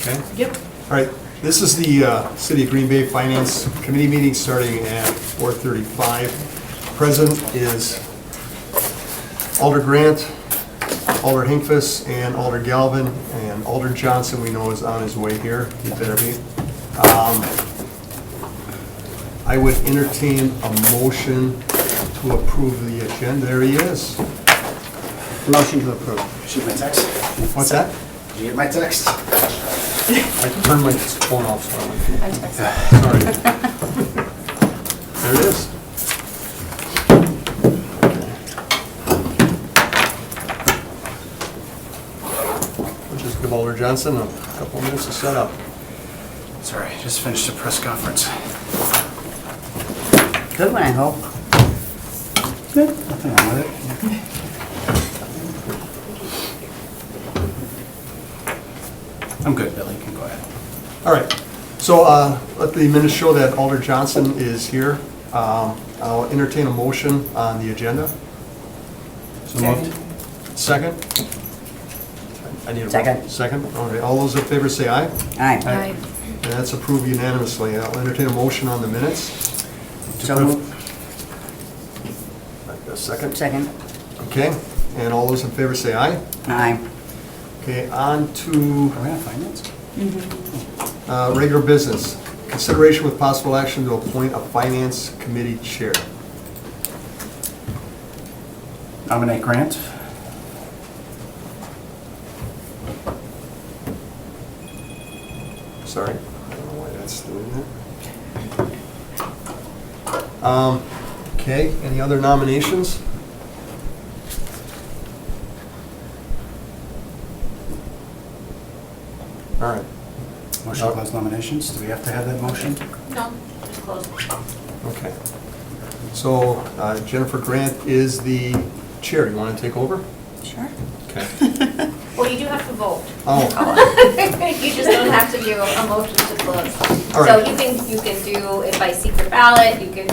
Okay. Yep. All right, this is the City of Green Bay Finance Committee meeting starting at 4:35. Present is Alder Grant, Alder Hinkfuss, and Alder Galvin, and Alder Johnson we know is on his way here. He better be. I would entertain a motion to approve the agenda. There he is. Motion to approve. Shoot my text. What's that? Did you get my text? I turned my phone off, so I'm sorry. There it is. We'll just give Alder Johnson a couple of minutes to set up. Sorry, just finished a press conference. Good one, I hope. Good. Nothing wrong with it. I'm good, Billy. You can go ahead. All right, so let the minutes show that Alder Johnson is here. I'll entertain a motion on the agenda. So moved. Second? I need a Second. Second? Okay, all those in favor say aye. Aye. Aye. And that's approved unanimously. I'll entertain a motion on the minutes. So moved. A second? Second. Okay, and all those in favor say aye. Aye. Okay, on to Are we on finance? regular business. Consideration with possible action to appoint a finance committee chair. Nominate Grant. Sorry, I don't know why that's doing that. Okay, any other nominations? All right, Motion to close nominations. Do we have to have that motion? No, just close. okay. So Jennifer Grant is the chair. You want to take over? Sure. Okay. Well, you do have to vote. Oh, You just don't have to do a motion to close. All So right. you can do it by secret ballot, you could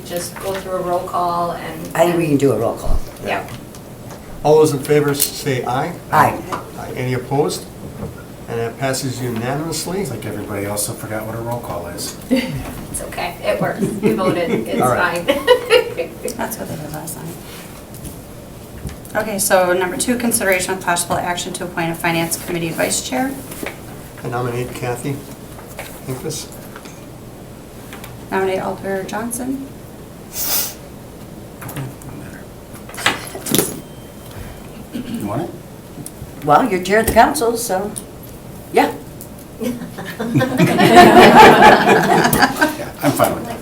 just go through a roll call and. I think we can do a roll call. Yeah. all those in favor say aye. Aye. Aye. Any opposed? And that passes unanimously. It's like everybody also forgot what a roll call is. It's okay, it works. We voted, it's All right. fine. That's what they did last night. Okay, so number 2, consideration of possible action to appoint a finance committee vice chair. I nominate Kathy Hinkfuss. Nominate Alder Johnson. You want it? Well, you're chair of the council, so, yeah. Yeah, I'm fine with that.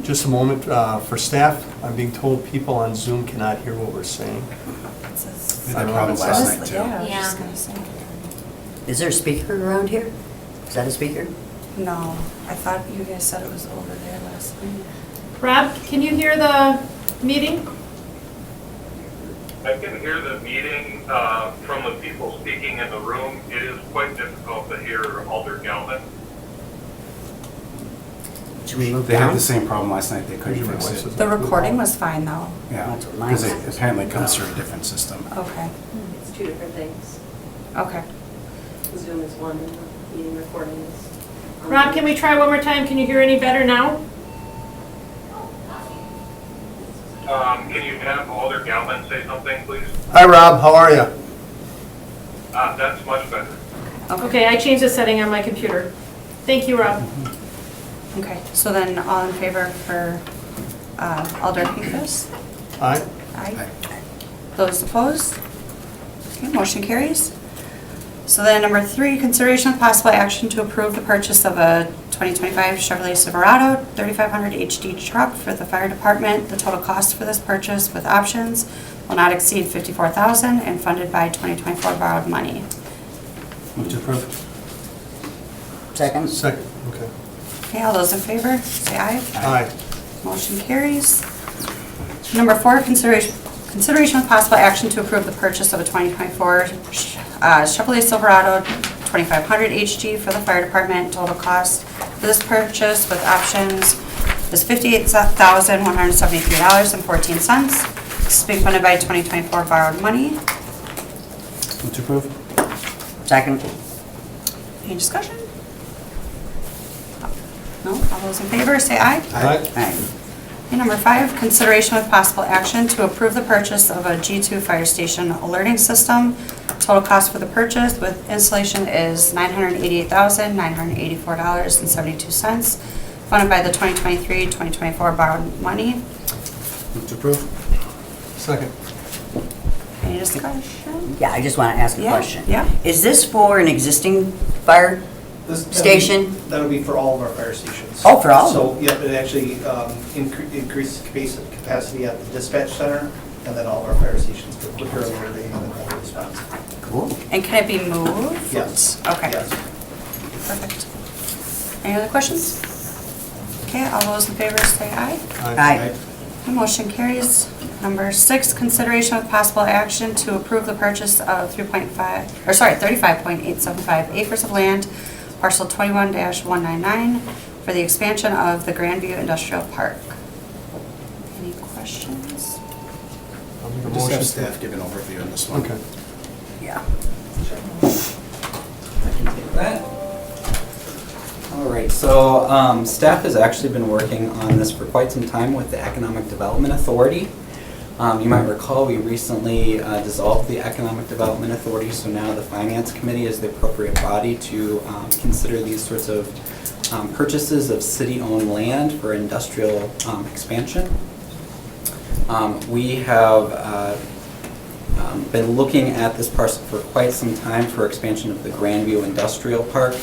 Just a moment, for staff, I'm being told people on Zoom cannot hear what we're saying. We had that problem last night, too. Yeah, I was Yeah. just gonna say. Is there a speaker around here? Is that a speaker? No, I thought you guys said it was over there last night. Rob, can you hear the meeting? I can hear the meeting from the people speaking in the room. It is quite difficult to hear Alder Galvin. Should we move They had down? the same problem last night. They couldn't fix it. The recording was fine though. Yeah, That's what mine because it says. apparently comes through a different system. Okay, It's two different things. okay. Zoom is one and the meeting recording is. Rob, can we try one more time? Can you hear any better now? Can you have Alder Galvin say something, please? Hi, Rob, how are you? That's much better. Okay, I changed the setting on my computer. Thank you, Rob. Okay, so then all in favor for Alder Hinkfuss? Aye? Aye. Those opposed? Okay, motion carries. So then number 3, consideration of possible action to approve the purchase of a 2025 Chevrolet Silverado 3500 HD truck for the fire department. The total cost for this purchase with options will not exceed $54,000 and funded by 2024 borrowed money. Move to approve. Second? Second, okay. Okay, all those in favor, say aye. Aye. Motion carries. Number 4, consideration of possible action to approve the purchase of a 2024 Chevrolet Silverado 2500 HG for the fire department. Total cost for this purchase with options is $58,173.14. This is being funded by 2024 borrowed money. Move to approve. Second? Any discussion? No? All those in favor, say aye. Aye. Aye. Okay, number 5, consideration with possible action to approve the purchase of a G2 fire station alerting system. Total cost for the purchase with installation is $988,984.72, funded by the 2023-2024 borrowed money. Move to approve. Second. Any discussion? Yeah, I just want to ask a Yeah, question. yeah. Is this for an existing fire station? That'll be for all of our fire stations. Oh, for all of So, yep, it actually increases capacity at the dispatch center and then all of our fire stations for quicker alerting and better response. Cool. And can it be moved? Yes. Okay. Yes. Perfect. Any other questions? Okay, all those in favor say aye. Aye. The motion carries. Number 6, consideration with possible action to approve the purchase of 35.875 acres of land, parcel 21-199, for the expansion of the Grandview Industrial Park. Any questions? I'll make a We'll just have motion. staff give an overview on this one. Okay. Yeah. I can take that. All right, so staff has actually been working on this for quite some time with the Economic Development Authority. You might recall we recently dissolved the Economic Development Authority, so now the Finance Committee is the appropriate body to consider these sorts of purchases of city-owned land for industrial expansion. We have been looking at this parcel for quite some time for expansion of the Grandview Industrial Park.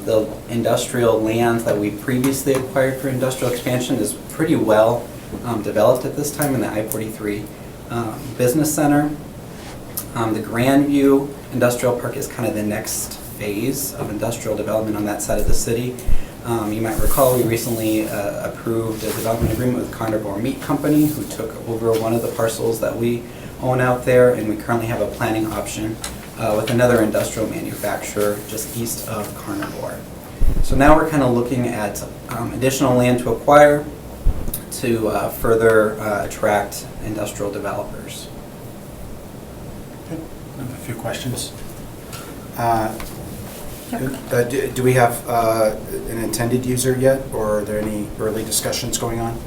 The industrial land that we previously acquired for industrial expansion is pretty well developed at this time in the I-43 Business Center. The Grandview Industrial Park is kind of the next phase of industrial development on that side of the city. You might recall we recently approved a development agreement with Carnivore Meat Company, who took over one of the parcels that we own out there, and we currently have a planning option with another industrial manufacturer just east of Carnivore. So now we're kind of looking at additional land to acquire to further attract industrial developers. I have a few questions. Do we have an intended user yet, or are there any early discussions going on?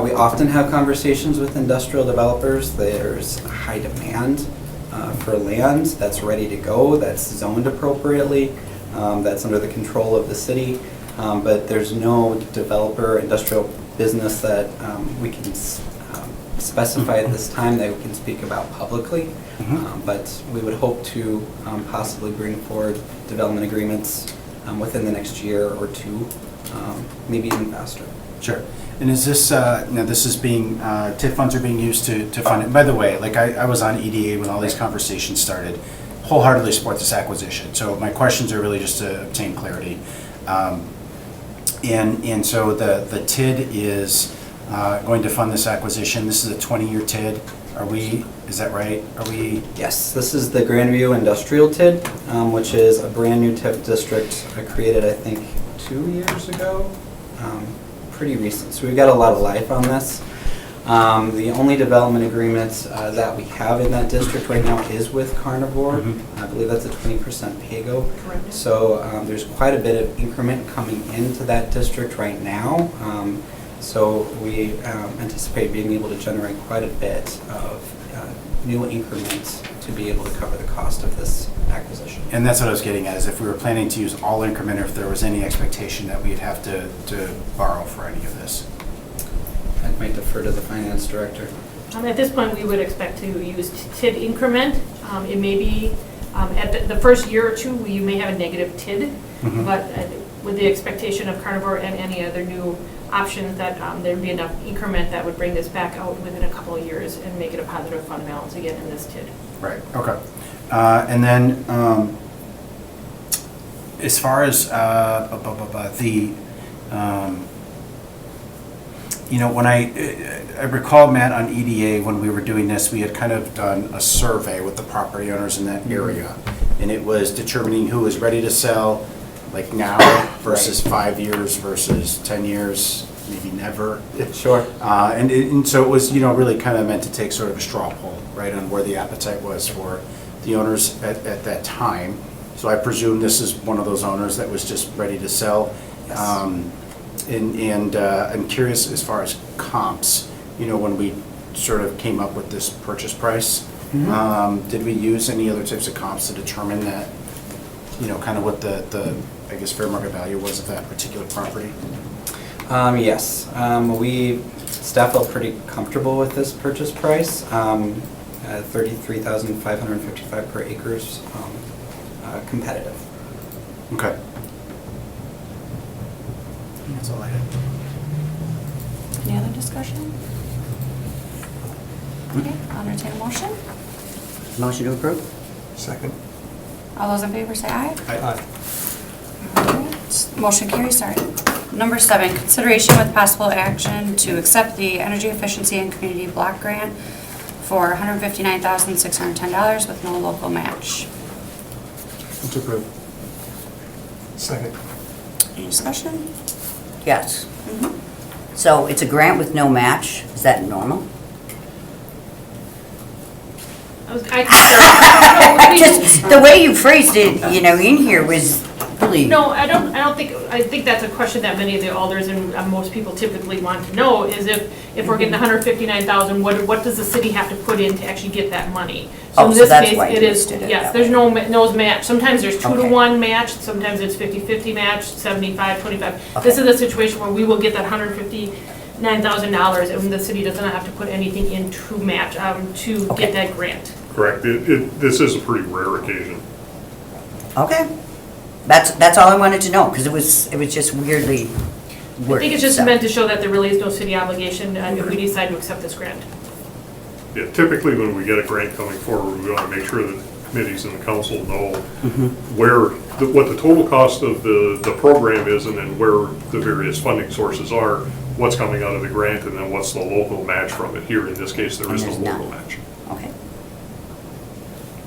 We often have conversations with industrial developers. There's high demand for land that's ready to go, that's zoned appropriately, that's under the control of the city, but there's no developer industrial business that we can specify at this time that we can speak about publicly. But we would hope to possibly bring forward development agreements within the next year or two, maybe even faster. Sure. And is this, now this is being, TIF funds are being used to fund it? By the way, like I was on EDA when all these conversations started, wholeheartedly support this acquisition. So my questions are really just to obtain clarity. And so the TID is going to fund this acquisition. This is a 20-year TID. Is that right? Yes, this is the Grandview Industrial TID, which is a brand new TIF district created, I think, 2 years ago. Pretty recent, so we've got a lot of life on this. The only development agreement that we have in that district right now is with Carnivore. I believe that's a 20% PAYGO. Correct. So there's quite a bit of increment coming into that district right now. So we anticipate being able to generate quite a bit of new increments to be able to cover the cost of this acquisition. And that's what I was getting at, is if we were planning to use all increment, or if there was any expectation that we'd have to borrow for any of this. I might defer to the finance director. At this point, we would expect to use TID increment. It may be, at the first year or two, you may have a negative TID, but with the expectation of Carnivore and any other new options, that there would be enough increment that would bring this back out within a couple of years and make it a positive fund balance again in this TID. Right, okay. And then, as far as the, when I recall, Matt, on EDA, when we were doing this, we had kind of done a survey with the property owners in that area. And it was determining who was ready to sell, like now versus 5 years versus 10 years, maybe never. Sure. And so it was, really kind of meant to take sort of a straw poll, right, on where the appetite was for the owners at that time. So I presume this is one of those owners that was just ready to sell. And I'm curious as far as comps, when we sort of came up with this purchase price, did we use any other types of comps to determine that, kind of what the, I guess, fair market value was of that particular property? Yes, staff felt pretty comfortable with this purchase price. At $33,555 per acre is competitive. Okay. That's all I had. Any other discussion? Okay, I'll entertain a motion. Motion to approve? Second. All those in favor say aye. Aye. Alright, motion carries, sorry. Number 7, consideration with possible action to accept the Energy Efficiency and Community Block Grant for $159,610 with no local match. To approve. Second. Any discussion? Yes. So it's a grant with no match. Is that normal? Just the way you phrased it, in here was really. No, I don't think, I think that's a question that many of the alders and most people typically want to know, is if we're getting $159,000, what does the city have to put in to actually get that money? Oh, in so this that's case, why you it is, listed it yes, that there's way. no match. Sometimes there's 2 to Okay. 1 match, sometimes it's 50-50 match, 75-25. Okay. This is a situation where we will get that $159,000 and the city does not have to put anything in to match, to Okay. get that grant. Correct. This is a pretty rare occasion. Okay. That's all I wanted to know, because it was just weirdly I worded. think it's just so. meant to show that there really is no city obligation if we decide to accept this grant. Yeah, typically when we get a grant coming forward, we want to make sure that committees and the council know what the total cost of the program is, and then where the various funding sources are, what's coming out of the grant, and then what's the local match from it. Here, in this case, there is no there's local none. match. Okay.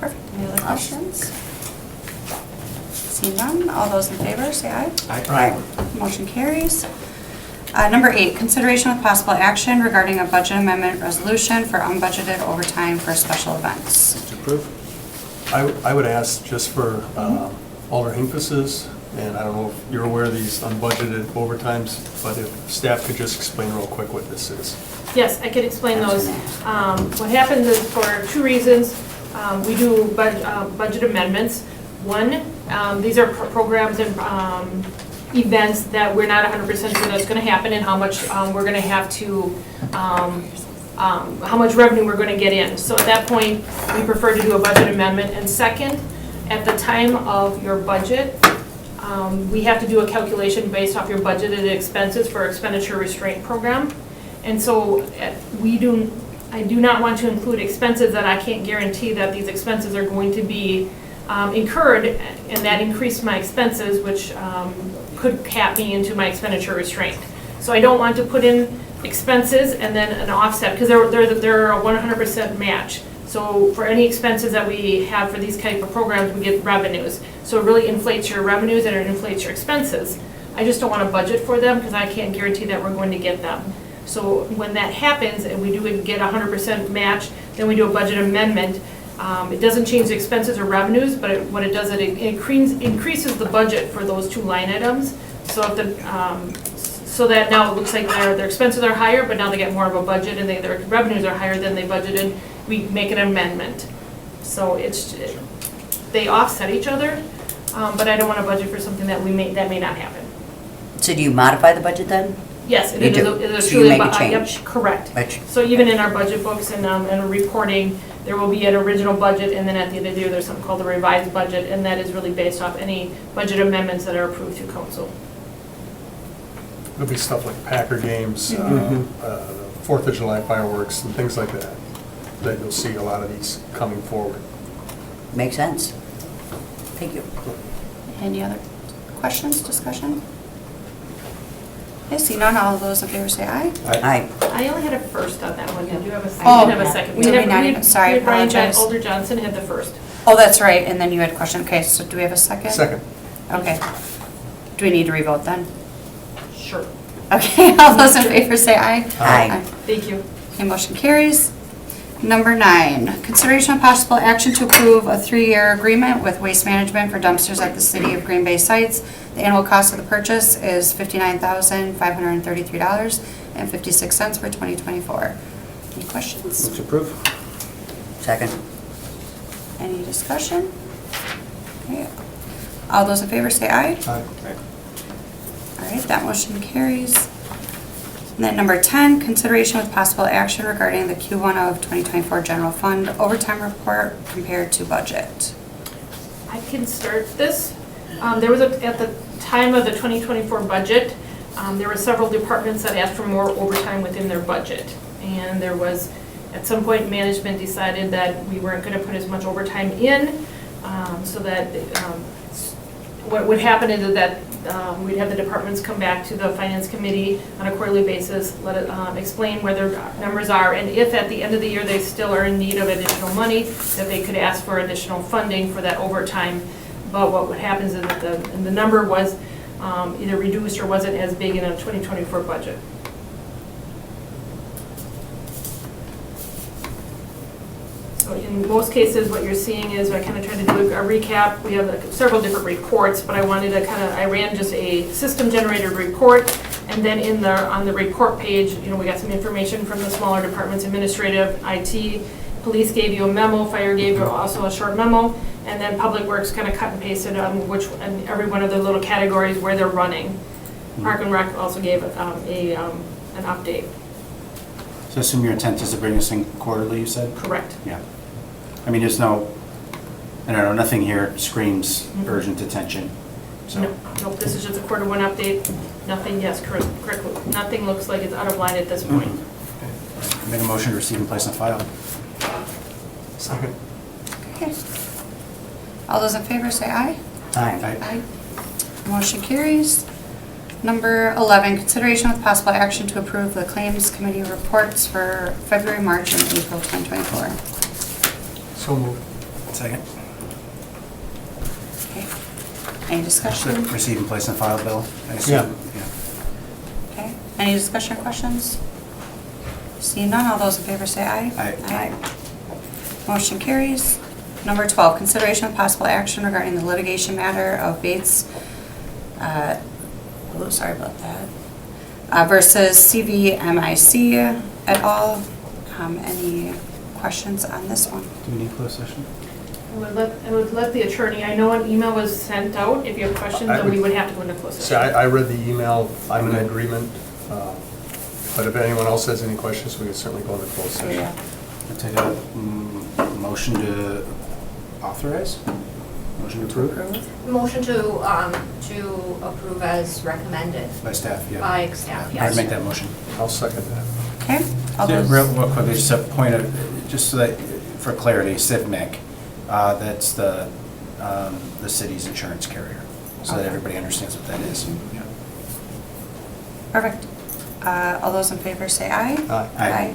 Perfect. Any other questions? Seeing none, all those in favor say aye. Right. Motion carries. Number 8, consideration with possible action regarding a budget amendment resolution for unbudgeted overtime for special events. To approve. I would ask just for Alder Hinkpas's, and I don't know if you're aware of these unbudgeted overtimes, but if staff could just explain real quick what this is. Yes, I can explain those. What happens is for 2 reasons, we do budget amendments. One, these are programs and events that we're not 100% sure that's going to happen and how much we're going to have to, how much revenue we're going to get in. So at that point, we prefer to do a budget amendment. And second, at the time of your budget, we have to do a calculation based off your budgeted expenses for expenditure restraint program. And so I do not want to include expenses that I can't guarantee that these expenses are going to be incurred, and that increased my expenses, which could cap me into my expenditure restraint. So I don't want to put in expenses and then an offset, because they're a 100% match. So for any expenses that we have for these type of programs, we get revenues. So it really inflates your revenues and it inflates your expenses. I just don't want to budget for them because I can't guarantee that we're going to get them. So when that happens and we do get a 100% match, then we do a budget amendment. It doesn't change the expenses or revenues, but what it does, it increases the budget for those 2 line items. So if so that now it looks like their expenses are higher, but now they get more of a budget, and their revenues are higher than they budgeted. We make an amendment. So they offset each other, but I don't want to budget for something that may not happen. So do you modify the budget then? Yes, You it do. is So truly. you make a yep, change. correct. Which- So even in our budget books and reporting, there will be an original budget, and then at the end of the year, there's something called the revised budget, and that is really based off any budget amendments that are approved through council. There'll be stuff like Packer games, 4th of July fireworks, and things like that, that you'll see a lot of these coming forward. Makes sense. Thank you. Any other questions, discussion? Okay, see none, all those in favor say aye. Aye. I only had a first on that one. Did you have a second? Oh, I didn't have a second. did we not even- sorry, Brian apologize. Alder Johnson had the first. Oh, that's right, and then you had a question. Okay, so do we have a second? Second. Okay. Do we need to revote then? Sure. Okay, all those in favor say aye. Aye. Thank you. Okay, motion carries. Number 9, consideration of possible action to approve a 3-year agreement with Waste Management for dumpsters at the City of Green Bay sites. The annual cost of the purchase is $59,533.56 for 2024. Any questions? Move to approve. Second. Any discussion? Okay. All those in favor say aye. Aye. All right, that motion carries. And then number 10, consideration with possible action regarding the Q1 of 2024 general fund overtime report compared to budget. I can start this. There was, at the time of the 2024 budget, there were several departments that asked for more overtime within their budget. And there was, at some point, management decided that we weren't going to put as much overtime in, so that what would happen is that we'd have the departments come back to the finance committee on a quarterly basis, let it explain where their numbers are, and if at the end of the year they still are in need of additional money, that they could ask for additional funding for that overtime. But what would happen is that the number was either reduced or wasn't as big in a 2024 budget. So in most cases, what you're seeing is, I kind of tried to do a recap. We have several different reports, but I wanted to I ran just a system-generated report, and then on the report page, we got some information from the smaller departments, administrative, IT, police gave you a memo, fire gave you also a short memo, and then Public Works kind of cut and pasted on and every one of the little categories where they're running. Park and Rec also gave an update. So I assume your intent is to bring this in quarterly, you said? Correct. Yeah. I mean, there's no, I don't know, nothing here screams urgent attention, so. Nope, this is just a quarter one update. Nothing, yes, correct, nothing looks like it's out of line at this point. Okay. Make a motion to receive and place on file. Second. Okay. All those in favor say aye. Aye. Aye. Motion carries. Number 11, consideration with possible action to approve the Claims Committee reports for February, March, and April 2024. So moved. Second. Okay. Any discussion? Receive and place on file, Bill? I Yeah. assume? Okay. Any discussion or questions? Seeing none, all those in favor say aye. Aye. Motion carries. Number 12, consideration with possible action regarding the litigation matter of Bates, sorry about that, versus CVMIC et al. Any questions on this one? Do we need closed session? I would let the attorney, I know an email was sent out. If you have questions, then we would have to go into closed So session. I read the email, I'm in agreement, but if anyone else has any questions, we can certainly go into closed session. Yeah. I'll take a motion to authorize? Motion to approve? Motion to approve as recommended By staff, yeah. by staff, I'd yes. make that motion. I'll second that. Okay. All Yeah, those- Real quickly, just a point of, just so that, for clarity, CIVMIC, that's the city's insurance carrier, so that Okay. everybody understands what that is. Yeah. Perfect. All those in favor say aye. Aye. Aye.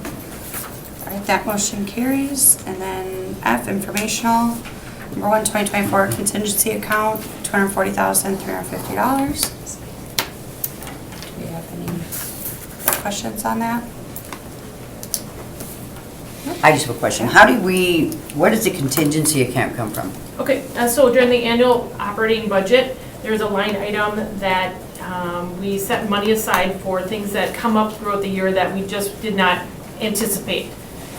All right, that motion carries. And then F, informational. Number 1, 2024 contingency account, $240,350. Do we have any questions on that? I just have a question. Where does the contingency account come from? Okay, so during the annual operating budget, there's a line item that we set money aside for things that come up throughout the year that we just did not anticipate.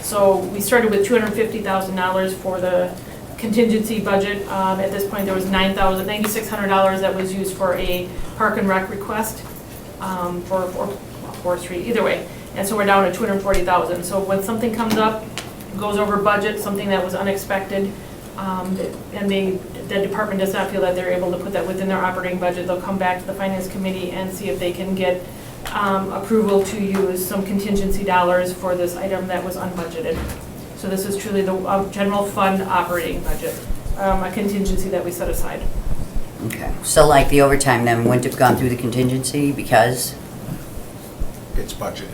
So we started with $250,000 for the contingency budget. At this point, there was $9,600 that was used for a Park and Rec request for forestry, either way. And so we're down to $240,000. So when something comes up, goes over budget, something that was unexpected, and the department does not feel that they're able to put that within their operating budget, they'll come back to the finance committee and see if they can get approval to use some contingency dollars for this item that was unbudgeted. So this is truly the general fund operating budget, a contingency that we set aside. Okay. So like the overtime then wouldn't have gone through the contingency because? It's budgeted.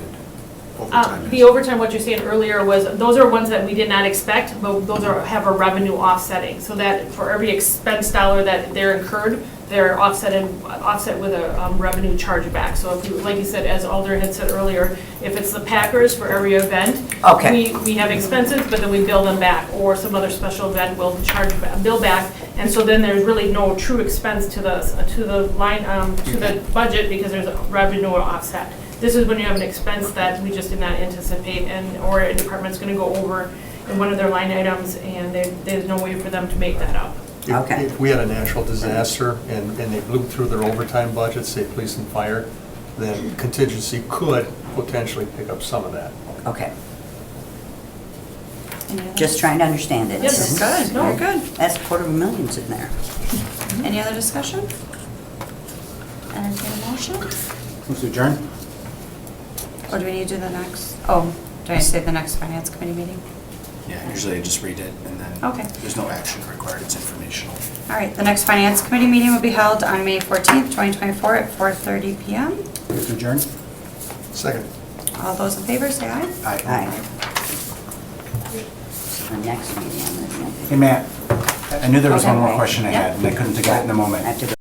Overtime The is. overtime, what you're saying earlier was, those are ones that we did not expect, but those have a revenue offsetting. So that for every expense dollar that they're incurred, they're offset with a revenue chargeback. So if you, like you said, as Alder had said earlier, if it's the Packers for every event, Okay. we have expenses, but then we bill them back, or some other special event will bill back. And so then there's really no true expense to the line, to the budget, because there's a revenue offset. This is when you have an expense that we just did not anticipate, or a department's gonna go over in one of their line items, and there's no way for them to make that up. Okay. If we had a natural disaster and they blew through their overtime budget, say police and fire, then contingency could potentially pick up some of that. Okay, Any other- just trying to understand it. Yes, Good, No. very good. That's $250,000 in there. Any other discussion? Entertain a motion? Mr. Adjourn? Or do we need to do the next, oh, do I say the next finance committee meeting? Yeah, usually I just read it and then Okay. there's no action required, it's informational. All right, the next finance committee meeting will be held on May 14th, 2024 at 4:30 PM. Mr. Adjourn? Second. All those in favor, say aye. Aye. The next meeting, I'm gonna. Hey, Matt, I knew there was one more Okay. question I had, and I couldn't get it in a moment. I have to go